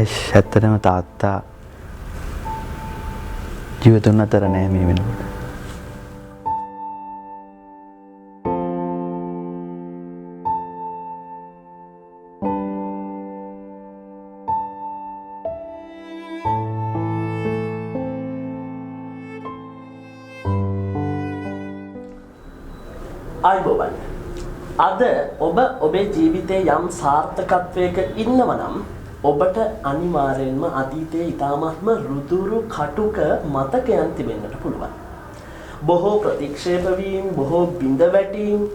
මහේෂ් ඇත්තටම තාත්තා ජීවිතුන් අතර නෑ මේ වෙනකොට. ආයිබෝවන්. අද ඔබ ඔබේ ජීවිතයේ යම් සාර්ථකත්වයක ඉන්නවා නම් ඔබට අනිවාර්යෙන්ම අතීතයේ ඊටාත්ම රුදුරු කටුක මතකයන් තිබෙන්නට පුළුවන්. බොහෝ ප්‍රතික්ෂේප වීම, බොහෝ බිඳ වැටීම්,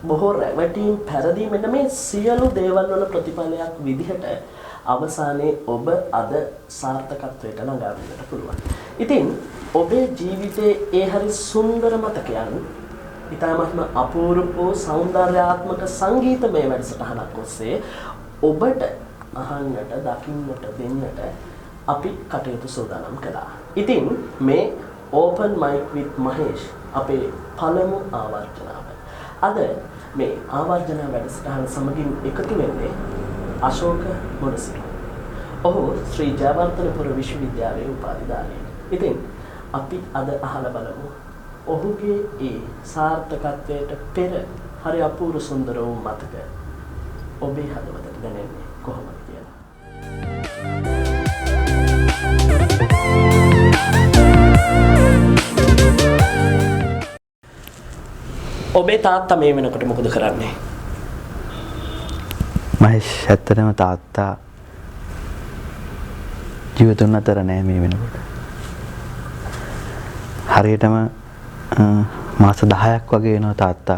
බොහෝ රැවටීම්, පෙරදීම් මෙන්න මේ සියලු දේවල් වල ප්‍රතිඵලයක් විදිහට අවසානයේ ඔබ අද සාර්ථකත්වයට ළඟා වෙන්නට පුළුවන්. ඉතින් ඔබේ ජීවිතයේ ඒ හරි සුන්දර මතකයන් ඉතාමත්ම අපූර්ව සෞන්දර්යාත්මක සංගීතමය වැඩසටහනක් ඔස්සේ ඔබට අහන්නට දකින්නට දෙන්නට අපි කටයුතු සූදානම් කළා. ඉතින් මේ Open Mic with Mahesh අපේ පළමු ආවර්ජනාව. අද මේ ආවර්ජන වැඩසටහන සමගින් එකතු වෙන්නේ අශෝක මොනසිංහ. ඔහු ශ්‍රී ජයවර්ධනපුර විශ්වවිද්‍යාලයේ උපාධිධාරී. ඉතින් අපි අද අහලා බලමු ඔහුගේ ඒ සාර්ථකත්වයට පෙර හරි අපූර්ව සුන්දර වූ මතක ඔබේ හදවතට දැනෙන්නේ කොහොමද කියලා. ඔබේ තාත්තා මේ වෙනකොට මොකද කරන්නේ? මහේෂ් ඇත්තටම තාත්තා ජීවිතුන් අතර නෑ මේ වෙනකොට. හරියටම මාස 10ක් වගේ වෙනවා තාත්තා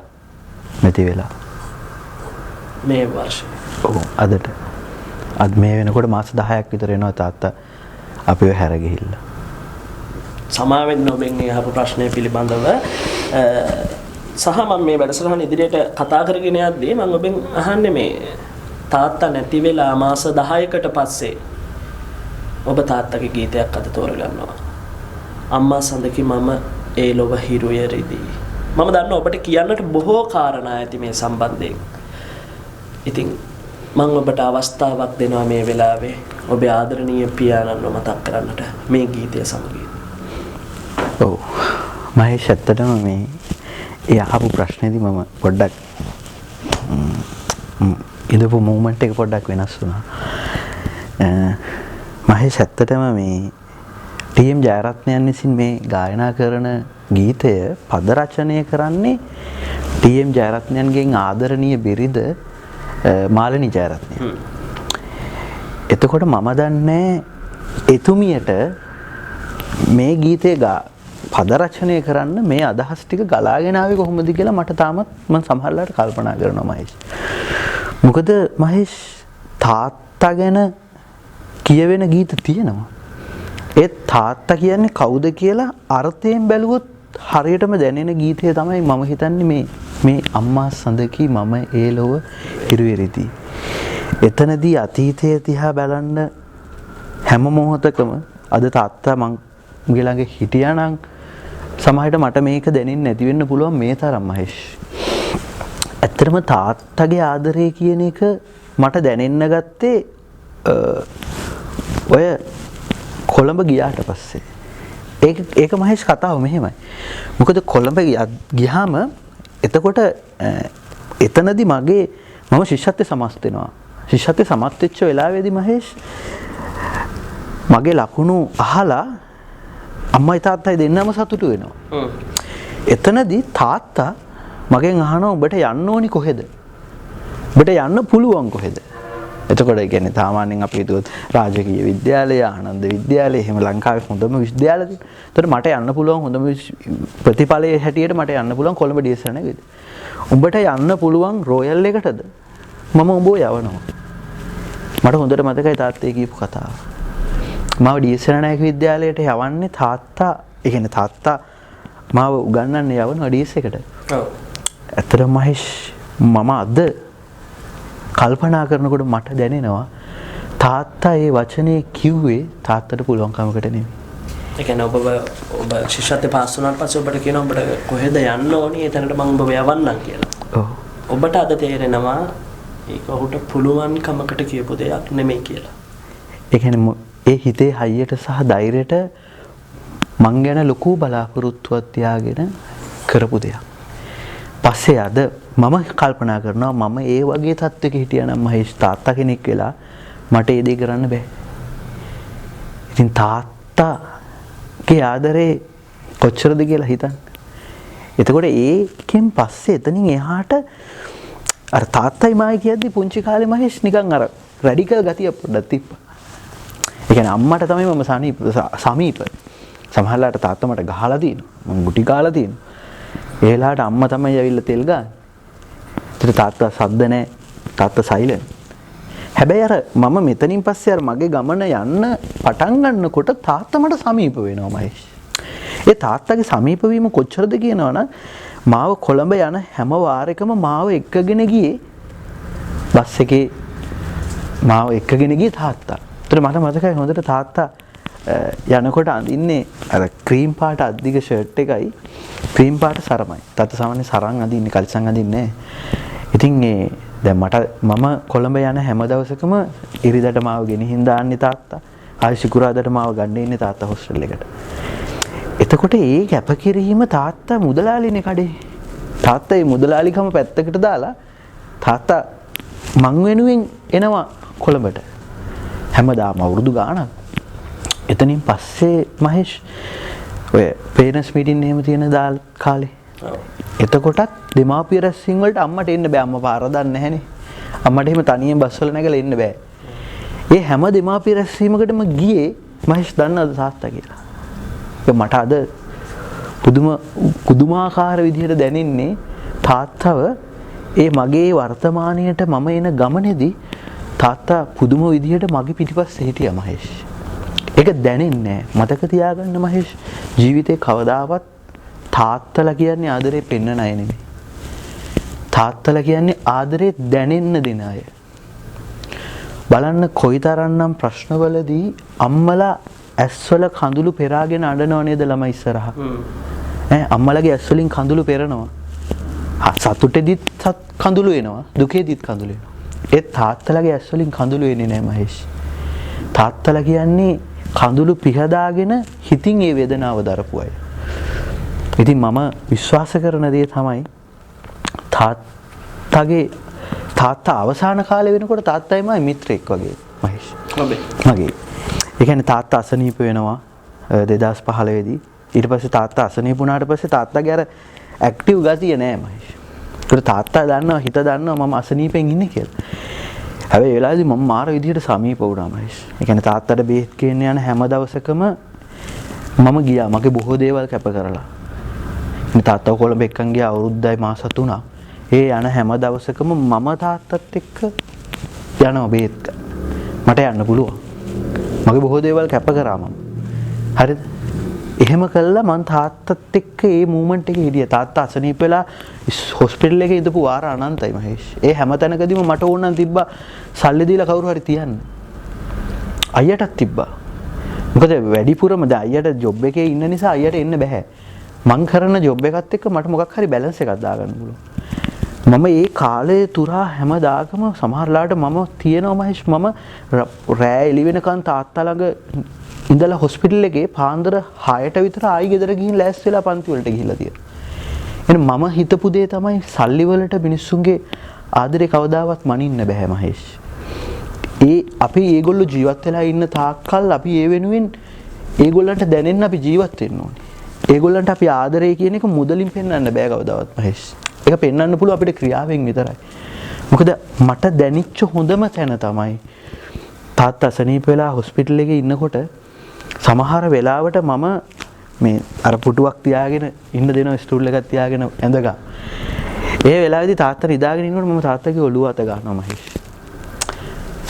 නැති වෙලා. මේ වර්ෂේ. ඔව් අදට. අද මේ වෙනකොට මාස 10ක් විතර වෙනවා තාත්තා අපිව හැර ගිහිල්ලා. සමාවෙන්න ඔබෙන් මේ අහපු ප්‍රශ්නය පිළිබඳව සහ මම මේ වැඩසටහන ඉදිරියට කතා කරගෙන යද්දී මම ඔබෙන් අහන්නේ මේ තාත්තා නැති වෙලා මාස 10කට පස්සේ ඔබ තාත්තගේ ගීතයක් අද තෝරගන්නවා. අම්මා සඳකි මම ඒ ලොව හිරුය රිදී. මම දන්නවා ඔබට කියන්නට බොහෝ කාරණා ඇති මේ සම්බන්ධයෙන්. ඉතින් මම ඔබට අවස්ථාවක් දෙනවා මේ වෙලාවේ ඔබේ ආදරණීය පියාණන්ව මතක් කරන්නට මේ ගීතය සමගින්. ඔව්. මහේෂ් ඇත්තටම මේ ඒ අහපු ප්‍රශ්නේදී මම පොඩ්ඩක් ඉඳපු මොමන්ට් එක පොඩ්ඩක් වෙනස් වුණා. මහේෂ් ඇත්තටම මේ ටීඑම් ජයරත්නයන් විසින් මේ ගායනා කරන ගීතය පද රචනය කරන්නේ ටීඑම් ජයරත්නයන්ගෙන් ආදරණීය බිරිඳ මාලනී ජයරත්නය. එතකොට මම දන්නේ එතුමියට මේ ගීතේ පද රචනය කරන්න මේ අදහස් ටික ගලාගෙන ආවේ කොහොමද කියලා මට තාමත් මම සමහරවිට කල්පනා කරනවා මහේෂ්. මොකද මහේෂ් තාත්තා ගැන කියවෙන ගීත තියෙනවා. ඒ තාත්තා කියන්නේ කවුද කියලා අර්ථයෙන් බැලුවොත් හරියටම දැනෙන ගීතය තමයි මම හිතන්නේ මේ අම්මා සඳකි මම ඒ ලොව හිරුවෙරිති. එතනදී අතීතය දිහා බලන්න හැම මොහොතකම අද තාත්තා මගේ ළඟ හිටියා නම් සමහරවිට මට මේක දැනෙන්නේ නැති වෙන්න පුළුවන් මේ තරම් මහේෂ්. ඇත්තටම තාත්තගේ ආදරය කියන එක මට දැනෙන්න ගත්තේ ඔය කොළඹ ගියාට පස්සේ. ඒක මහේෂ් කතාව මෙහෙමයි. මොකද කොළඹ ගියාම එතකොට එතනදී මම ශිෂ්‍යත්වයේ සමත් වෙනවා. ශිෂ්‍යත්වයේ සමත් වෙච්ච වෙලාවේදී මහේෂ් මගේ ලකුණු අහලා අම්මයි තාත්තයි දෙන්නම සතුටු වෙනවා. එතනදී තාත්තා මගෙන් අහනවා ඔබට යන්න ඕනි කොහෙද? ඔබට යන්න පුළුවන් කොහෙද? එතකොට ඒ කියන්නේ සාමාන්‍යයෙන් අපි හිතුවොත් රාජකීය විද්‍යාලය, ආනන්ද විද්‍යාලය, එහෙම ලංකාවේ හොඳම විශ්වවිද්‍යාල තියෙනවා. එතකොට මට යන්න පුළුවන් හොඳම ප්‍රතිඵලයේ හැටියට මට යන්න පුළුවන් කොළඹ ඩීඑස් නේද? උඹට යන්න පුළුවන් රොයල් එකටද? මම උඹව යවනවා. මට හොඳට මතකයි තාත්තේ කියපු කතාව. මම ඩීඑස් නායක විද්‍යාලයට යවන්නේ තාත්තා, ඒ කියන්නේ තාත්තා මාව උගන්වන්න යවනවා ඩීඑස් එකට. ඔව්. ඇත්තටම මහේෂ් මම අද කල්පනා කරනකොට මට දැනෙනවා තාත්තා ඒ වචනේ කිව්වේ තාත්තට පුළුවන්කමකට නෙමෙයි. ඒ කියන්නේ ඔබ ශිෂ්‍යත්වයේ පාස් වුණාට පස්සේ ඔබට කියනවා ඔබට කොහෙද යන්න ඕනි එතනට මම ඔබව යවන්නම් කියලා. ඔව්. ඔබට අද තේරෙනවා ඒක ඔහුට පුළුවන්කමකට කියපු දෙයක් නෙමෙයි කියලා. ඒ කියන්නේ ඒ හිතේ හයියට සහ ධෛර්යයට මං ගැන ලොකු බලාපොරොත්තුවක් තියාගෙන කරපු දෙයක්. පස්සේ අද මම කල්පනා කරනවා මම ඒ වගේ තත්ත්වයක හිටියා නම් මහේෂ් තාත්තා කෙනෙක් වෙලා මට ඒ දේ කරන්න බෑ. ඉතින් තාත්තාගේ ආදරේ කොච්චරද කියලා හිතන්න. එතකොට ඒකෙන් පස්සේ එතනින් එහාට අර තාත්තයි මායි කියද්දි පුංචි කාලේ මහේෂ් නිකන් අර රැඩිකල් ගතිය පොඩ්ඩක් තිබ්බා. ඒ කියන්නේ අම්මට තමයි මම සමීප. සමහරලාට තාත්තා මට ගහලා තියෙනවා. මම ගුටි කාලා තියෙනවා. ඒ වෙලාවට අම්මා තමයි ඇවිල්ලා තෙල් ගාන්නේ. ඒතර තාත්තා සද්ද නැහැ. තාත්තා සයිලන්ට්. හැබැයි අර මම මෙතනින් පස්සේ අර මගේ ගමන යන්න පටන් ගන්නකොට තාත්තා මට සමීප වෙනවා මහේෂ්. ඒ තාත්තගේ සමීප වීම කොච්චරද කියනවනම් මාව කොළඹ යන හැම වාරයකම මාව එක්කගෙන ගියේ බස් එකේ මාව එක්කගෙන ගියේ තාත්තා. ඒතර මට මතකයි හොඳට තාත්තා යනකොට අඳින්නේ අර ක්‍රීම් පාට අද්දික ෂර්ට් එකයි ක්‍රීම් පාට සරමයි. තාත්තා සාමාන්‍ය සරන් අඳින්නේ කලිසම් අඳින්නේ නැහැ. ඉතින් ඒ දැන් මම කොළඹ යන හැම දවසකම ඉරිදට මාව ගෙනිහින් දාන්නේ තාත්තා. ආයි සිකුරාදට මාව ගන්න ඉන්නේ තාත්තා හොස්ටල් එකට. එතකොට ඒ කැපකිරීම තාත්තා මුදලාලිනේ කඩේ. තාත්තා මේ මුදලාලිකම පැත්තකට දාලා තාත්තා මං වෙනුවෙන් එනවා කොළඹට. හැමදාම අවුරුදු ගාණක්. එතනින් පස්සේ මහේෂ් ඔය පේරන්ට්ස් මීටින් එහෙම තියෙන දාල් කාලේ. එතකොටත් දෙමාපිය රැස්වීම වලට අම්මට එන්න බෑ. අම්මා පාර දන්නේ නැහනේ. අම්මට එහෙම තනියෙන් බස් වල නැගලා එන්න බෑ. ඒ හැම දෙමාපිය රැස්වීමකටම ගියේ මහේෂ් දන්නවද තාත්තා කියලා. මට අද පුදුමාකාර විදිහට දැනෙන්නේ තාත්තව ඒ මගේ වර්තමානයට මම එන ගමනේදී තාත්තා පුදුම විදිහට මගේ පිටිපස්සේ හිටියා මහේෂ්. ඒක දැනෙන්නේ නැහැ. මතක තියාගන්න මහේෂ් ජීවිතේ කවදාවත් තාත්තලා කියන්නේ ආදරේ පෙන්වන අය නෙමෙයි. තාත්තලා කියන්නේ ආදරේ දැනෙන්න දෙන අය. බලන්න කොයිතරම්නම් ප්‍රශ්නවලදී අම්මලා ඇස්වල කඳුළු පෙරාගෙන අඬනව නේද ළමයි ඉස්සරහා. අම්මලගේ ඇස්වලින් කඳුළු පෙරනවා. සතුටෙදිත් කඳුළු එනවා, දුකෙදිත් කඳුළු එනවා. ඒ තාත්තලගේ ඇස්වලින් කඳුළු එන්නේ නැහැ මහේෂ්. තාත්තලා කියන්නේ කඳුළු පිහදාගෙන හිතින් ඒ වේදනාව දරපු අය. ඉතින් මම විශ්වාස කරන දේ තමයි තාත්තා අවසාන කාලේ වෙනකොට තාත්තයි මයි මිත්‍රෙක් වගේ මහේෂ්. මගේ. ඒ කියන්නේ තාත්තා අසනීප වෙනවා 2015 දී. ඊට පස්සේ තාත්තා අසනීප වුණාට පස්සේ තාත්තගේ අර ඇක්ටිව් ගතිය නෑ මහේෂ්. ඒකට තාත්තා දන්නවා හිත දන්නවා මම අසනීපෙන් ඉන්නේ කියලා. හැබැයි ඒ වෙලාවේදී මම මාර විදිහට සමීප වුණා මහේෂ්. ඒ කියන්නේ තාත්තට බේත් ගේන්න යන හැම දවසකම මම ගියා. මගේ බොහෝ දේවල් කැප කරලා. මේ තාත්තා කොළඹ එක්කන් ගියා අවුරුද්දයි මාස 3ක්. ඒ යන හැම දවසකම මම තාත්තත් එක්ක යනවා බේත් ගන්න. මට යන්න පුළුවන්. මගේ බොහෝ දේවල් කැප කරා මම. හරිද? එහෙම කළා මං තාත්තත් එක්ක ඒ මූමන්ට් එකේ හිටියා. තාත්තා අසනීප වෙලා හොස්පිටල් එකේ ඉඳපු වාර අනන්තයි මහේෂ්. ඒ හැම තැනකදීම මට ඕන නම් තිබ්බා සල්ලි දීලා කවුරු හරි තියන්න. අයියටත් තිබ්බා. මොකද වැඩිපුරම දැන් අයියට ජොබ් එකේ ඉන්න නිසා අයියට එන්න බෑ. මං කරන ජොබ් එකත් එක්ක මට මොකක් හරි බැලන්ස් එකක් දාගන්න පුළුවන්. මම ඒ කාලේ තුරා හැමදාකම සමහරලාට මම තියෙනවා මහේෂ් මම රෑ එළි වෙනකන් තාත්තා ළඟ ඉඳලා හොස්පිටල් එකේ පාන්දර 6ට විතර ආයි ගෙදර ගිහින් ලෑස්ති වෙලා පන්ති වලට ගිහිල්ලා තියෙනවා. එහෙනම් මම හිතපු දේ තමයි සල්ලි වලට මිනිස්සුන්ගේ ආදරේ කවදාවත් මනින්න බෑ මහේෂ්. අපි ඒගොල්ලෝ ජීවත් වෙලා ඉන්න තාක්කල් අපි ඒ වෙනුවෙන් ඒගොල්ලන්ට දැනෙන්න අපි ජීවත් වෙන්න ඕනේ. ඒගොල්ලන්ට අපි ආදරේ කියන එක මුදලින් පෙන්වන්න බෑ කවදාවත් මහේෂ්. ඒක පෙන්වන්න පුළුවන් අපිට ක්‍රියාවෙන් විතරයි. මොකද මට දැනෙච්ච හොඳම තැන තමයි තාත්තා අසනීප වෙලා හොස්පිටල් එකේ ඉන්නකොට සමහර වෙලාවට මම මේ අර පුටුවක් තියාගෙන ඉන්න දෙනවා ස්ටූල් එකක් තියාගෙන ඇඳගා. ඒ වෙලාවේදී තාත්තා නිදාගෙන ඉන්නකොට මම තාත්තගේ ඔළුව අත ගන්නවා මහේෂ්.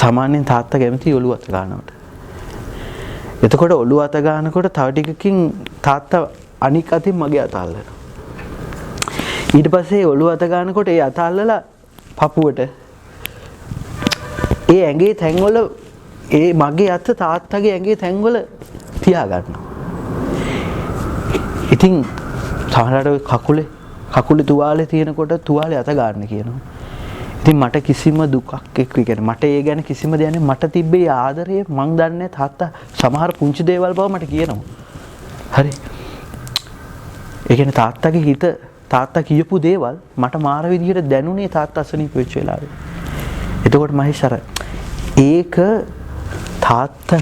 සාමාන්‍යයෙන් තාත්තා කැමති ඔළුව අත ගන්නවට. එතකොට ඔළුව අත ගන්නකොට තව ටිකකින් තාත්තා අනික් අතින් මගේ අත අල්ලනවා. ඊට පස්සේ ඔළුව අත ගන්නකොට ඒ අත අල්ලලා පපුවට ඒ ඇඟේ තැන්වල ඒ මගේ අත තාත්තගේ ඇඟේ තැන්වල තියා ගන්නවා. ඉතින් සමහරවිට කකුලේ තුවාලේ තියෙනකොට තුවාලේ අත ගන්න කියනවා. ඉතින් මට කිසිම දුකක් එක්ක කියන්නේ මට ඒ ගැන කිසිම දෙයක් නැහැ. මට තිබ්බේ ආදරය මං දන්නේ තාත්තා සමහර පුංචි දේවල් බව මට කියනවා. හරි. ඒ කියන්නේ තාත්තගේ හිත තාත්තා කියපු දේවල් මට මාර විදිහට දැනුනේ තාත්තා අසනීප වෙච්ච වෙලාවේ. එතකොට මහේෂ් අර ඒක තාත්තා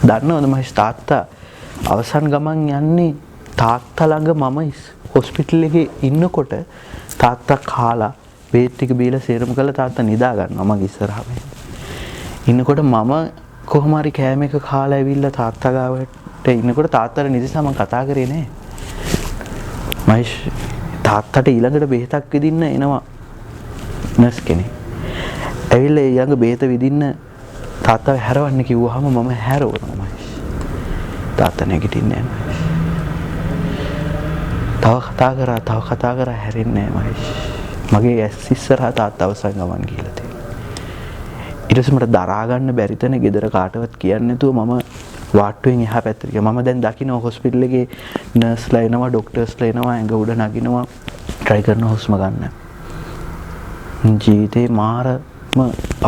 දන්නවද මහේෂ් තාත්තා අවසන් ගමන් යන්නේ තාත්තා ළඟ මම හොස්පිටල් එකේ ඉන්නකොට තාත්තා කාලා බේත් ටික බීලා සේරම කළා තාත්තා නිදා ගන්නවා මගේ ඉස්සරහම. ඉන්නකොට මම කොහොම හරි කෑම එක කාලා ඇවිල්ලා තාත්තා ගාවට ඉන්නකොට තාත්තට නිදිසා මම කතා කරේ නෑ. මහේෂ් තාත්තට ඊළඟට බෙහෙතක් විදින්න එනවා නර්ස් කෙනෙක්. ඇවිල්ලා ඊළඟ බෙහෙත විදින්න තාත්තව හැරවන්න කිව්වහම මම හැරවනවා මහේෂ්. තාත්තා නැගිටින්නේ නෑ. තව කතා කරා හැරෙන්නේ නෑ මහේෂ්. මගේ ඇස් ඉස්සරහා තාත්තා අවසන් ගමන් ගිහලා තියෙනවා. ඊට පස්සේ මට දරා ගන්න බැරි තැන ගෙදර කාටවත් කියන්නේ නැතුව මම වාට්ටුවෙන් එහා පැත්තට ගියා. මම දැන් දකින්න හොස්පිටල් එකේ නර්ස්ලා එනවා, ડોක්ටර්ස්ලා එනවා, ඇඟ උඩ නගිනවා, try කරන හුස්ම ගන්න. ජීවිතේ මාරම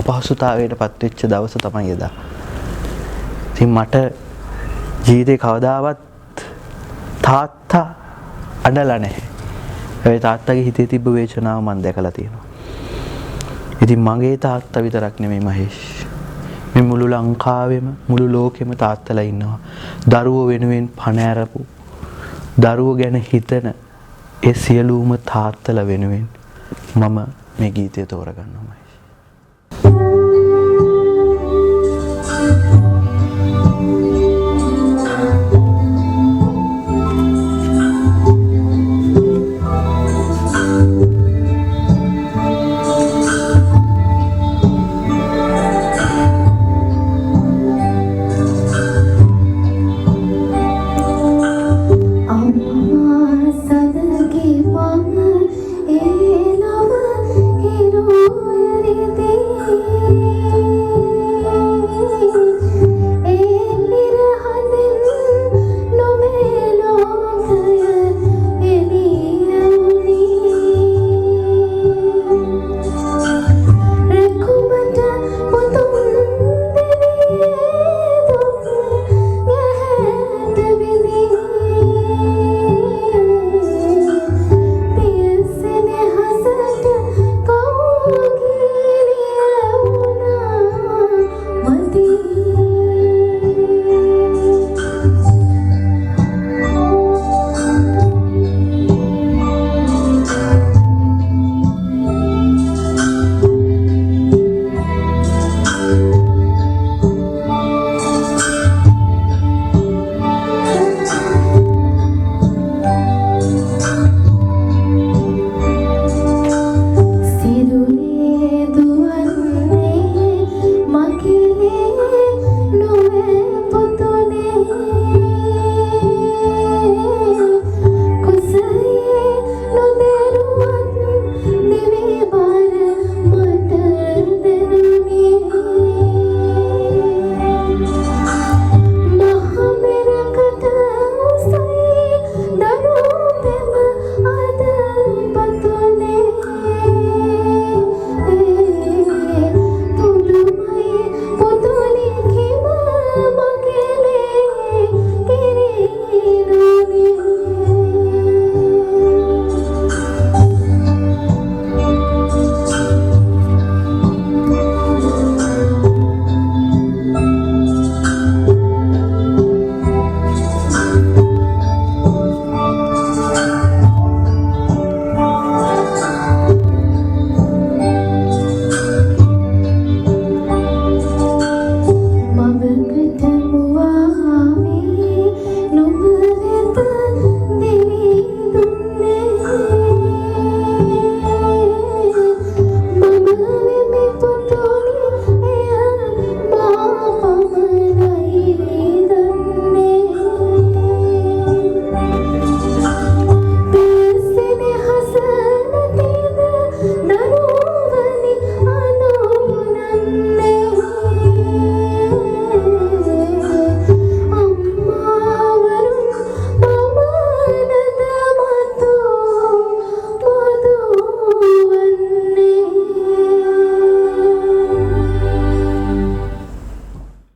අපහසුතාවයටපත් වෙච්ච දවස තමයි එදා. ඉතින් මට ජීවිතේ කවදාවත් තාත්තා අඬලා නැහැ. ඒ තාත්තගේ හිතේ තිබ්බ වේදනාව මම දැකලා තියෙනවා. ඉතින් මගේ තාත්තා විතරක් නෙමෙයි මහේෂ්. මේ මුළු ලංකාවෙම මුළු ලෝකෙම තාත්තලා ඉන්නවා. දරුවෝ වෙනුවෙන් පණ ඇරපු දරුවෝ ගැන හිතන ඒ සියලුම තාත්තලා වෙනුවෙන් මම මේ ගීතය තෝරගන්නවා.